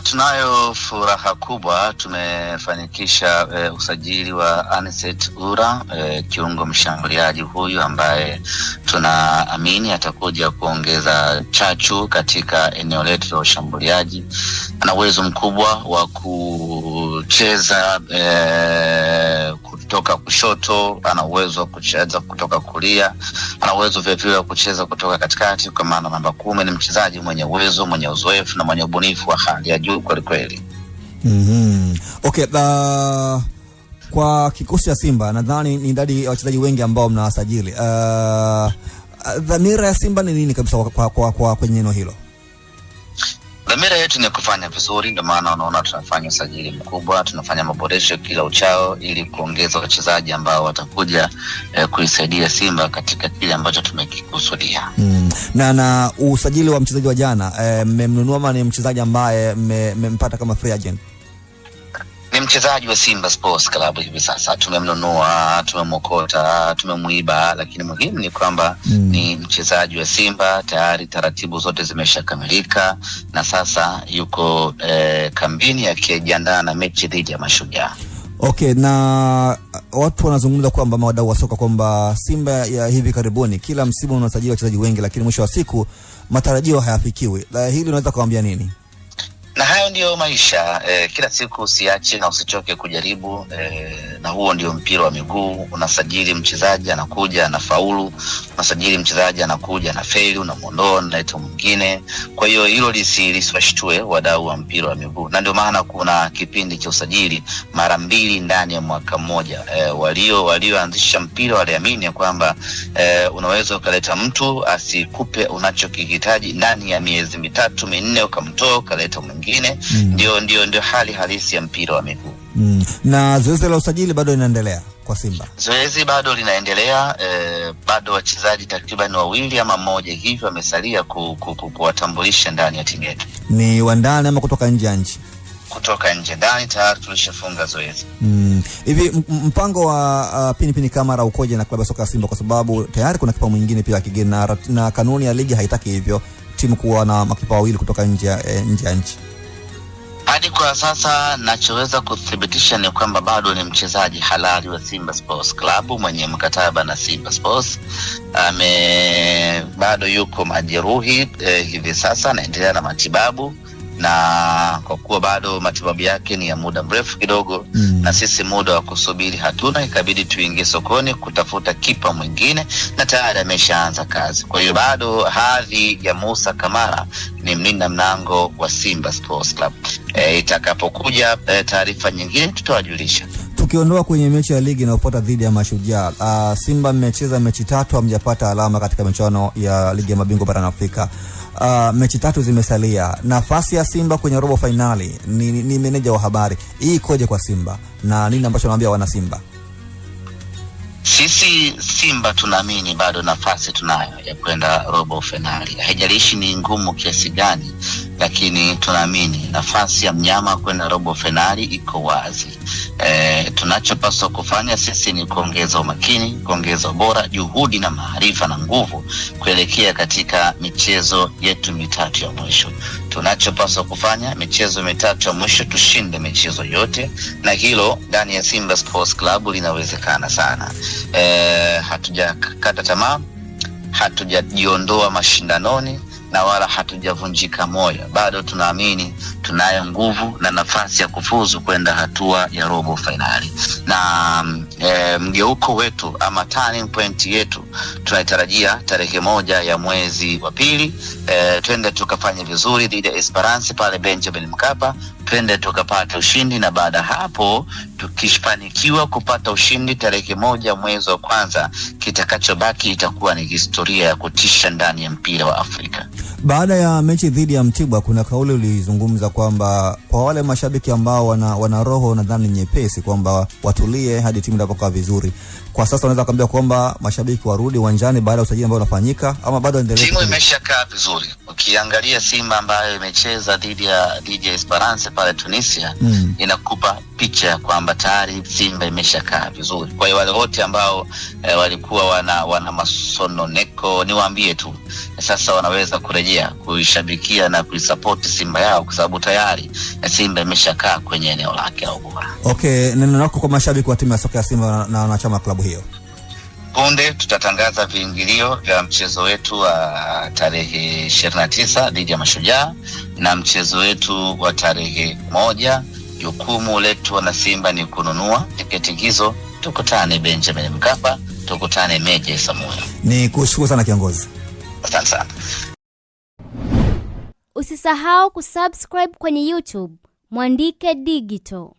Tunayo furaha kubwa, tumefanikisha usajili wa Anicet Ura, kiungo mshambuliaji huyu ambaye tunaamini atakuja kuongeza chachu katika eneo letu la ushambuliaji. Ana uwezo mkubwa wa kucheza kutoka kushoto, ana uwezo wa kucheza kutoka kulia, ana uwezo vile wa kucheza kutoka katikati, kwa maana namba 10 ni mchezaji mwenye uwezo, mwenye uzoefu na mwenye ubunifu wa hali ya juu kweli kweli. Okay, kwa kikosi cha Simba nadhani ni idadi ya wachezaji wengi ambao mnawasajili. Dhamira ya Simba ni nini kabisa kwa kwenye eneo hilo? Dhamira yetu ni kufanya vizuri, ndio maana unaona tunafanya usajili mkubwa, tunafanya maboresho kila uchao ili kuongeza wachezaji ambao watakuja kuisaidia Simba katika kile ambacho tumekikusudia. Na usajili wa mchezaji wa jana, mmemnunua ama ni mchezaji ambaye mmempata kama free agent? Ni mchezaji wa Simba Sports Club hivi sasa. Tumemnunua, tumemokota, tumemuiba, lakini muhimu ni kwamba ni mchezaji wa Simba. Tayari taratibu zote zimeshakamilika na sasa yuko kambini akijiandaa na mechi dhidi ya Mashujaa. Okay, na watu wanazungumza kwamba mawadau wa soka kwamba Simba ya hivi karibuni kila msimu unasajili wachezaji wengi, lakini mwisho wa siku matarajio hayafikiwi. Hili unaweza kuambia nini? Na hayo ndio maisha, kila siku usiache na usichoke kujaribu, na huo ndio mpira wa miguu. Unasajili mchezaji anakuja na faulu, unasajili mchezaji anakuja na faili, unamuondoa na leta mwingine. Kwa hiyo hilo lisiwashtue wadau wa mpira wa miguu, na ndio maana kuna kipindi cha usajili mara 2 ndani ya mwaka mmoja. Walioanzisha mpira waliamini kwamba unaweza ukaleta mtu asikupe unachokihitaji ndani ya miezi 3-4 ukamtoa ukaleta mwingine. Ndio hali halisi ya mpira wa miguu. Na zoezi la usajili bado linaendelea kwa Simba? Zoezi bado linaendelea, bado wachezaji takriban 2 ama 1 hivi wamesalia kuwatambulisha ndani ya timu yetu. Ni wa ndani ama kutoka nje ya nchi? Kutoka nje. Ndani tayari tulishafunga zoezi. Hivi mpango wa Pinipini Kamara ukoje na klabu ya soka ya Simba, kwa sababu tayari kuna kipa mwingine pia kigeni na kanuni ya ligi haitaki hivyo timu kuwa na makipa 2 kutoka nje ya nchi? Hadi kwa sasa nachoweza kuthibitisha ni kwamba bado ni mchezaji halali wa Simba Sports Club mwenye mkataba na Simba Sports. Bado yuko majeruhi hivi sasa, anaendelea na matibabu, na kwa kuwa bado matibabu yake ni ya muda mrefu kidogo, na sisi muda wa kusubiri hatuna, ikabidi tuingie sokoni kutafuta kipa mwingine, na tayari ameshaanza kazi. Kwa hiyo bado hadhi ya Musa Kamara ni mlinda mlango wa Simba Sports Club. Itakapokuja taarifa nyingine tutawajulisha. Tukiondoa kwenye mechi ya ligi inayofuata dhidi ya Mashujaa, Simba mmecheza mechi 3, hamjapata alama katika michuano ya ligi ya mabingwa barani Afrika. Mechi 3 zimesalia. Nafasi ya Simba kwenye robo finali, ni meneja wa habari, hii ikoje kwa Simba na nini ambacho naambia wana Simba? Sisi Simba tunaamini bado nafasi tunayo ya kwenda robo finali. Haijalishi ni ngumu kiasi gani, lakini tunaamini nafasi ya mnyama kwenda robo finali iko wazi. Tunachopaswa kufanya sisi ni kuongeza umakini, kuongeza ubora, juhudi na maarifa na nguvu kuelekea katika michezo yetu 3 ya mwisho. Tunachopaswa kufanya michezo 3 ya mwisho tushinde michezo yote, na hilo ndani ya Simba Sports Club linawezekana sana. Hatujakata tamaa, hatujajiondoa mashindanoni na wala hatujavunjika moyo. Bado tunaamini tunayo nguvu na nafasi ya kufuzu kwenda hatua ya robo finali. Na mgeuko wetu ama turning point yetu tunaitarajia tarehe 1 ya mwezi wa 2. Twende tukafanye vizuri dhidi ya Esperance pale Benjamin Mkapa, twende tukapata ushindi, na baada hapo tukifanikiwa kupata ushindi tarehe 1 mwezi wa 1, kitakachobaki itakuwa ni historia ya kutisha ndani ya mpira wa Afrika. Baada ya mechi dhidi ya Mtibwa kuna kauli ulizungumza kwamba kwa wale mashabiki ambao wana roho nadhani nyepesi kwamba watulie hadi timu mambo kwa vizuri. Kwa sasa unaweza kuambia kwamba mashabiki warudi uwanjani baada ya usajili ambao unafanyika, ama bado endelee? Timu imeshakaa vizuri. Ukiangalia Simba ambayo imecheza dhidi ya Esperance pale Tunisia, inakupa picha ya kwamba tayari Simba imeshakaa vizuri. Kwa hiyo wale wote ambao walikuwa wana masononeko, niwaambie tu sasa wanaweza kurejea kuishabikia na kuisupport Simba yao, kwa sababu tayari Simba imeshakaa kwenye eneo lake la ubora. Okay, neno lako kwa mashabiki wa timu ya soka ya Simba na wanachama klabu hiyo? Punde tutatangaza viingilio vya mchezo wetu wa tarehe 29 dhidi ya Mashujaa na mchezo wetu wa tarehe 1. Jukumu letu wana Simba ni kununua tiketi hizo. Tukutane Benjamin Mkapa, tukutane Meja Samuel. Ni kushukuru sana kiongozi. Asante sana. Usisahau kusubscribe kwenye YouTube Mwandike Digital.